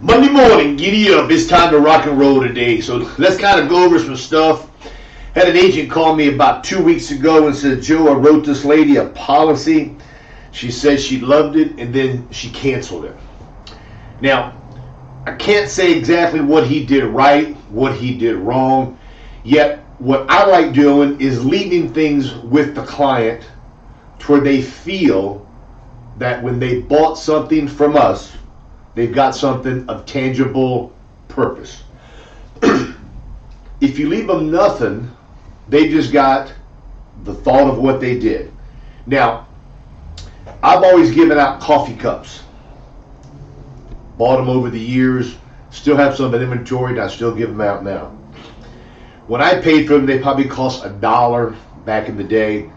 Monday morning, giddy up. It's time to rock and roll today. So let's kind of go over some stuff. Had an agent call me about 2 weeks ago and said, Joe, I wrote this lady a policy. She said she loved it, and then she canceled it. Now, I can't say exactly what he did right, what he did wrong. Yet, what I like doing is leaving things with the client to where they feel that when they bought something from us, they've got something of tangible purpose. If you leave them nothing, they just got the thought of what they did. Now, I've always given out coffee cups. Bought them over the years. Still have some in inventory, and I still give them out now. When I paid for them, they probably cost $1 back in the day.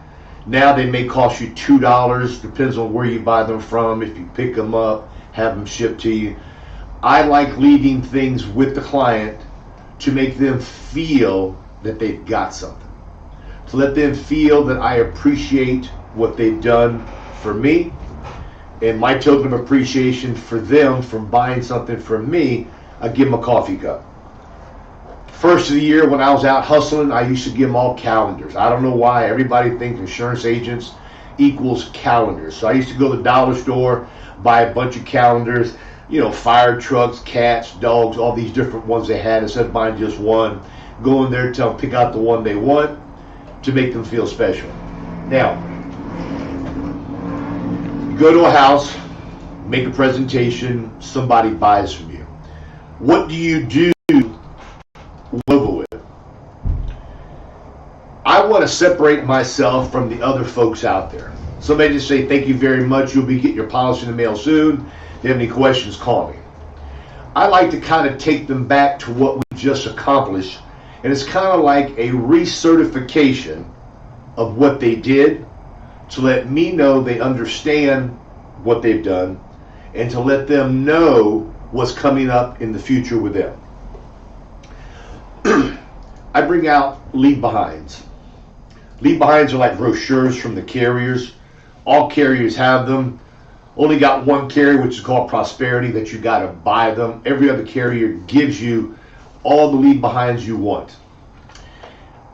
Now they may cost you $2. Depends on where you buy them from. If you pick them up, have them shipped to you. I like leaving things with the client to make them feel that they've got something. To let them feel that I appreciate what they've done for me. And my token of appreciation for them from buying something from me, I give them a coffee cup. First of the year when I was out hustling, I used to give them all calendars. I don't know why. Everybody thinks insurance agents equals calendars. So I used to go to the dollar store, buy a bunch of calendars, fire trucks, cats, dogs, all these different ones they had. Instead of buying just one, go in there, tell them pick out the one they want to make them feel special. Now, you go to a house, make a presentation, somebody buys from you. What do you do over with? I want to separate myself from the other folks out there. Somebody just say, thank you very much. You'll be getting your policy in the mail soon. If you have any questions, call me. I like to kind of take them back to what we just accomplished. And it's kind of like a recertification of what they did to let me know they understand what they've done and to let them know what's coming up in the future with them. I bring out leave behinds. Leave behinds are like brochures from the carriers. All carriers have them. Only got one carrier, which is called Prosperity, that you got to buy them. Every other carrier gives you all the leave behinds you want.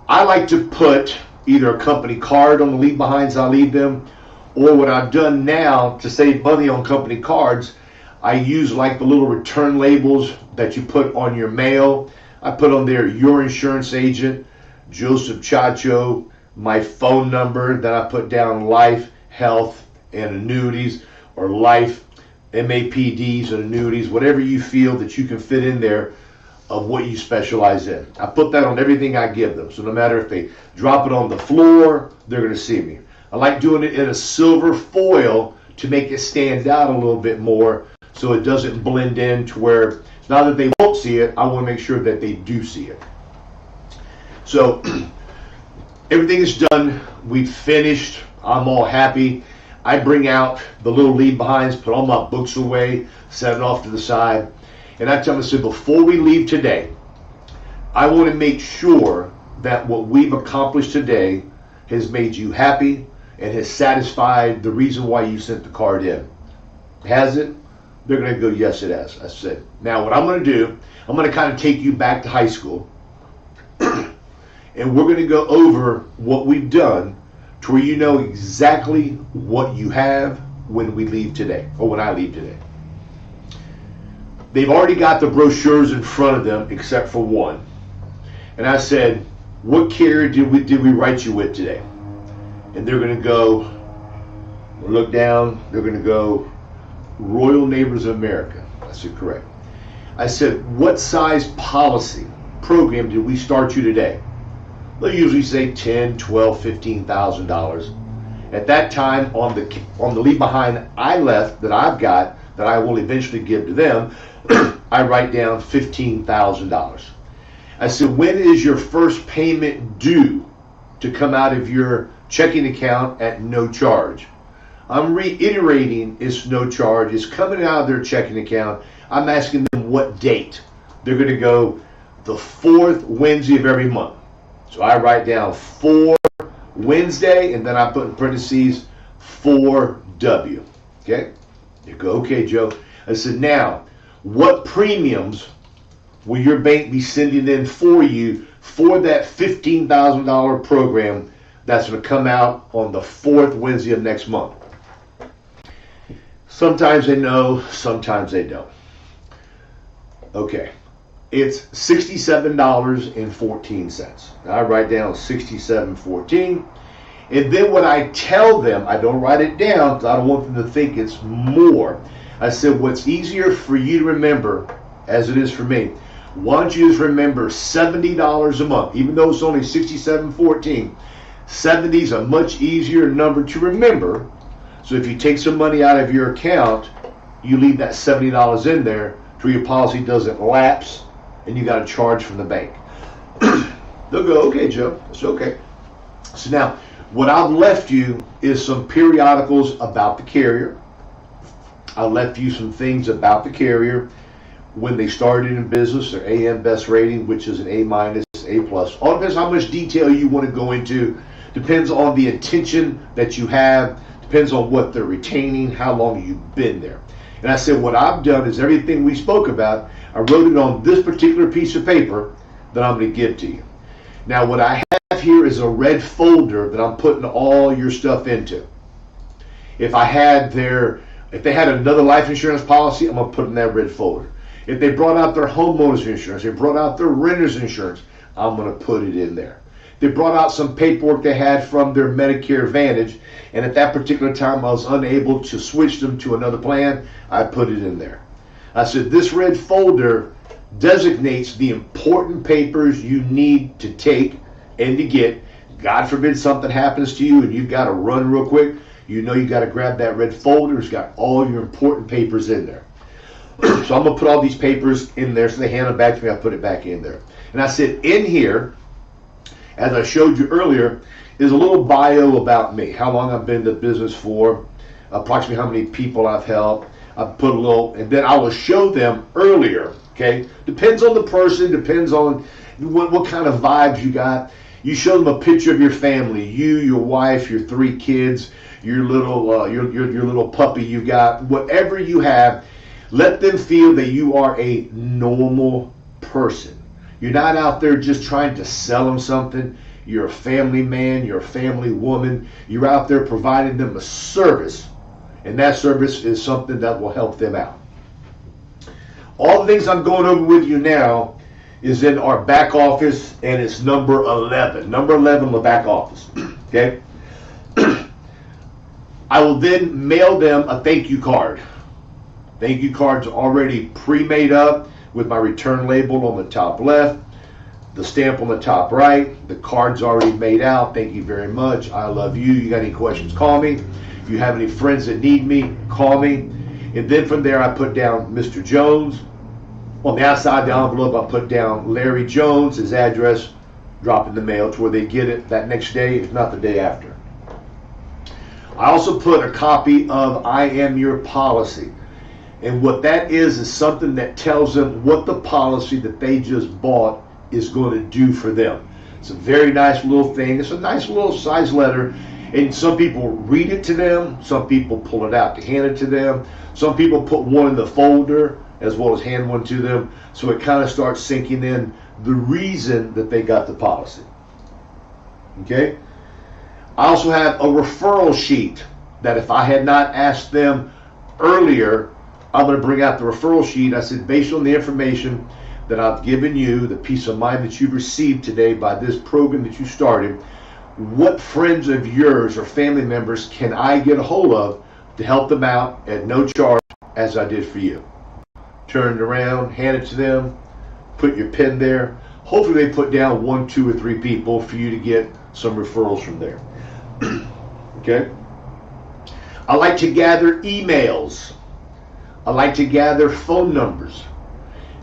I like to put either a company card on the leave behinds I leave them, or what I've done now to save money on company cards, I use like the little return labels that you put on your mail. I put on there your insurance agent, Joseph Ciaccio, my phone number, then I put down life, health, and annuities, or life, MAPDs and annuities, whatever you feel that you can fit in there of what you specialize in. I put that on everything I give them. So no matter if they drop it on the floor, they're going to see me. I like doing it in a silver foil to make it stand out a little bit more so it doesn't blend in to where it's not that they won't see it, I want to make sure that they do see it. So everything is done. We've finished. I'm all happy. I bring out the little leave behinds, put all my books away, set it off to the side. And I tell them, I said, before we leave today, I want to make sure that what we've accomplished today has made you happy and has satisfied the reason why you sent the card in. Has it? They're going to go, yes, it has. I said, now what I'm going to do, I'm going to kind of take you back to high school, and we're going to go over what we've done to where you know exactly what you have when we leave today, or when I leave today. They've already got the brochures in front of them except for one. And I said, what carrier did we write you with today? And they're going to go, look down, they're going to go, Royal Neighbors of America. I said, correct. I said, what size policy program did we start you today? They'll usually say $10,000, $12,000, $15,000. At that time, on the leave behind I left that I've got, that I will eventually give to them, I write down $15,000. I said, when is your first payment due to come out of your checking account at no charge? I'm reiterating it's no charge. It's coming out of their checking account. I'm asking them what date. They're going to go the 4th Wednesday of every month. So I write down 4 Wednesday, and then I put in parentheses 4W. Okay? You go, okay, Joe. I said, now, What premiums will your bank be sending in for you for that $15,000 program that's going to come out on the 4th Wednesday of next month? Sometimes they know, sometimes they don't. Okay, it's $67.14. I write down $67.14. And then what I tell them, I don't write it down because I don't want them to think it's more. I said, what's easier for you to remember, as it is for me, why don't you just remember $70 a month, even though it's only $67.14. 70 is a much easier number to remember. So if you take some money out of your account, you leave that $70 in there so your policy doesn't lapse and you got to charge from the bank. They'll go, okay, Joe, it's okay. So now, what I've left you is some periodicals about the carrier. I left you some things about the carrier. When they started in business, their AM best rating, which is an A-, A+. All depends how much detail you want to go into. Depends on the attention that you have. Depends on what they're retaining, how long you've been there. And I said, what I've done is everything we spoke about, I wrote it on this particular piece of paper that I'm going to give to you. Now, what I have here is a red folder that I'm putting all your stuff into. If they had another life insurance policy, I'm going to put it in that red folder. If they brought out their homeowners insurance, they brought out their renters insurance, I'm going to put it in there. They brought out some paperwork they had from their Medicare Advantage, and at that particular time I was unable to switch them to another plan, I put it in there. I said, this red folder designates the important papers you need to take and to get. God forbid something happens to you and you've got to run real quick. You know you got to grab that red folder. It's got all your important papers in there. So I'm going to put all these papers in there. So they hand them back to me. I put it back in there. And I said, in here, as I showed you earlier, is a little bio about me. How long I've been in the business for, approximately how many people I've helped. I put a little, and then I will show them earlier, okay? Depends on the person, depends on what kind of vibes you got. You show them a picture of your family, you, your wife, your 3 kids, your little your little puppy you got, whatever you have. Let them feel that you are a normal person. You're not out there just trying to sell them something. You're a family man, you're a family woman. You're out there providing them a service, and that service is something that will help them out. All the things I'm going over with you now is in our back office, and it's number 11. Number 11 in the back office, okay? I will then mail them a thank you card. Thank you card's already pre-made up with my return label on the top left, the stamp on the top right. The card's already made out. Thank you very much. I love you. You got any questions, call me. If you have any friends that need me, call me. And then from there, I put down Mr. Jones. On the outside of the envelope, I put down Larry Jones, his address, drop in the mail to where they get it that next day, if not the day after. I also put a copy of I Am Your Policy. And what that is something that tells them what the policy that they just bought is going to do for them. It's a very nice little thing. It's a nice little size letter. And some people read it to them. Some people pull it out to hand it to them. Some people put one in the folder as well as hand one to them. So it kind of starts sinking in the reason that they got the policy. Okay? I also have a referral sheet that if I had not asked them earlier, I'm going to bring out the referral sheet. I said, based on the information that I've given you, the peace of mind that you've received today by this program that you started, what friends of yours or family members can I get a hold of to help them out at no charge as I did for you? Turn it around, hand it to them, put your pen there. Hopefully they put down 1, 2, or 3 people for you to get some referrals from there. Okay? I like to gather emails. I like to gather phone numbers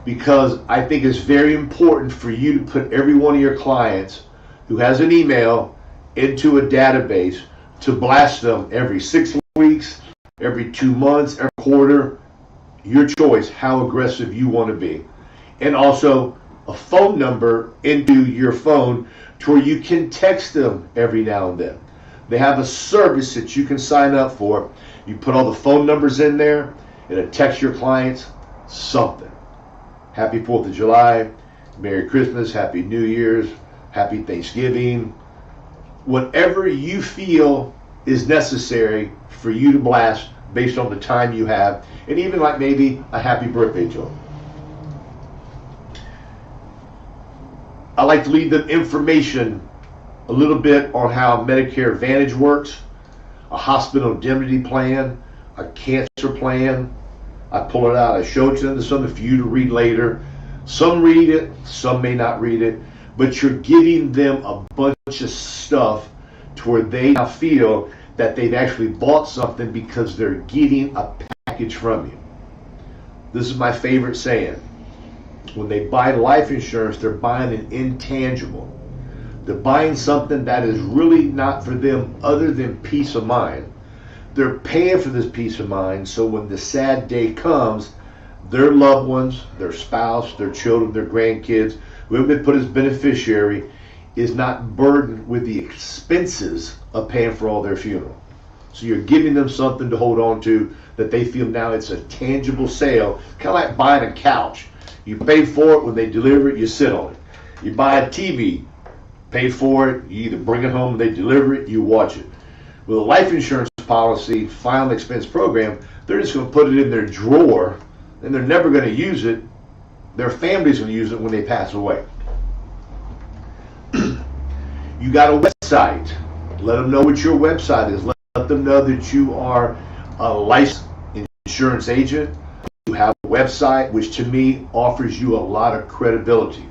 because I think it's very important for you to put every one of your clients who has an email into a database to blast them every 6 weeks, every 2 months, every quarter. Your choice, how aggressive you want to be. And also a phone number into your phone to where you can text them every now and then. They have a service that you can sign up for. You put all the phone numbers in there. It'll text your clients something. Happy 4th of July, Merry Christmas, Happy New Year's, Happy Thanksgiving. Whatever you feel is necessary for you to blast based on the time you have, and even like maybe a happy birthday joke. I like to leave them information a little bit on how Medicare Advantage works, a hospital indemnity plan, a cancer plan. I pull it out, I show it to them, to some for you to read later. Some read it, some may not read it, but you're giving them a bunch of stuff to where they now feel that they've actually bought something because they're getting a package from you. This is my favorite saying. When they buy life insurance, they're buying an intangible. They're buying something that is really not for them other than peace of mind. They're paying for this peace of mind, so when the sad day comes, their loved ones, their spouse, their children, their grandkids, whoever they put as beneficiary, is not burdened with the expenses of paying for all their funeral. So you're giving them something to hold on to that they feel now it's a tangible sale, kind of like buying a couch. You pay for it, when they deliver it, you sit on it. You buy a TV, pay for it, you either bring it home, they deliver it, you watch it. With a life insurance policy, final expense program, they're just going to put it in their drawer, and they're never going to use it. Their family's going to use it when they pass away. You got a website. Let them know what your website is. Let them know that you are a licensed insurance agent. You have a website, which to me offers you a lot of credibility.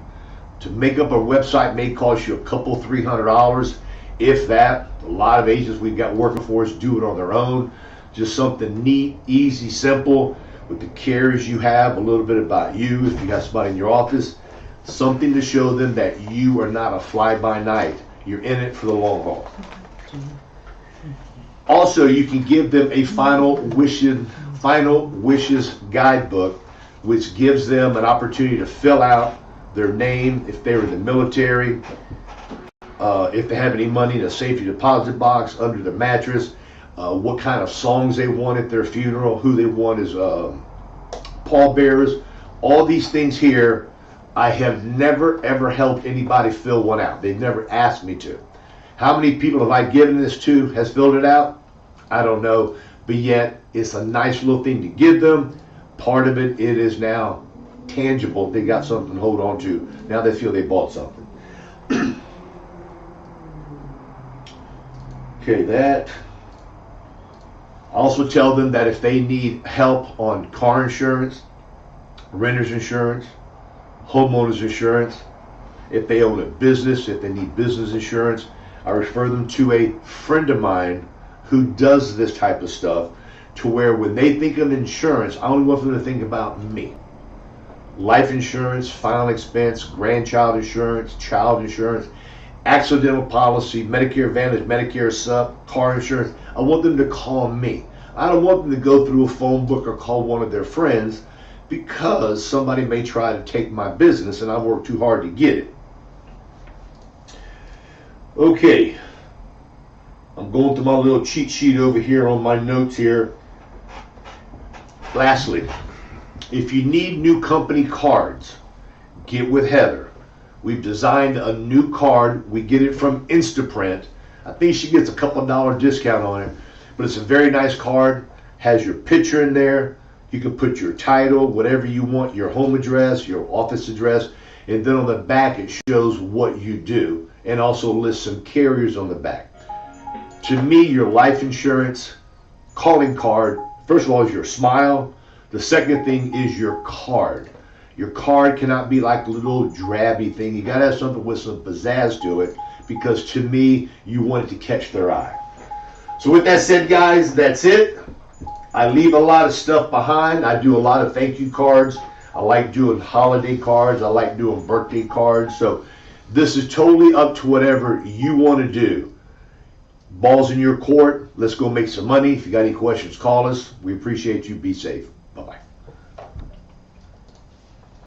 To make up a website may cost you a couple, $300, if that. A lot of agents we've got working for us do it on their own. Just something neat, easy, simple, with the carriers you have, a little bit about you, if you got somebody in your office, something to show them that you are not a fly-by-night. You're in it for the long haul. Also, you can give them a final wishes guidebook, which gives them an opportunity to fill out their name, if they were in the military, if they have any money in a safety deposit box, under their mattress, what kind of songs they want at their funeral, who they want as pallbearers. All these things here, I have never ever helped anybody fill one out. They've never asked me to. How many people have I given this to has filled it out? I don't know, but yet it's a nice little thing to give them. Part of it is now tangible. They got something to hold on to. Now they feel they bought something. Okay, that. I also tell them that if they need help on car insurance, renter's insurance, homeowner's insurance, if they own a business, if they need business insurance, I refer them to a friend of mine who does this type of stuff, to where when they think of insurance, I only want them to think about me. Life insurance, final expense, grandchild insurance, child insurance, accidental policy, Medicare Advantage, Medicare Sup, car insurance. I want them to call me. I don't want them to go through a phone book or call one of their friends, because somebody may try to take my business and I work too hard to get it. Okay, I'm going through my little cheat sheet over here on my notes here. Lastly, if you need new company cards, get with Heather. We've designed a new card. We get it from Instaprint. I think she gets a couple $1 discount on it, but it's a very nice card. Has your picture in there. You can put your title, whatever you want, your home address, your office address, and then on the back it shows what you do, and also lists some carriers on the back. To me, your life insurance calling card, first of all, is your smile. The second thing is your card. Your card cannot be like a little drabby thing. You gotta have something with some pizzazz to it, because to me, you want it to catch their eye. So with that said, guys, that's it. I leave a lot of stuff behind. I do a lot of thank you cards. I like doing holiday cards. I like doing birthday cards. So this is totally up to whatever you want to do. Ball's in your court. Let's go make some money. If you got any questions, call us. We appreciate you. Be safe. Bye-bye.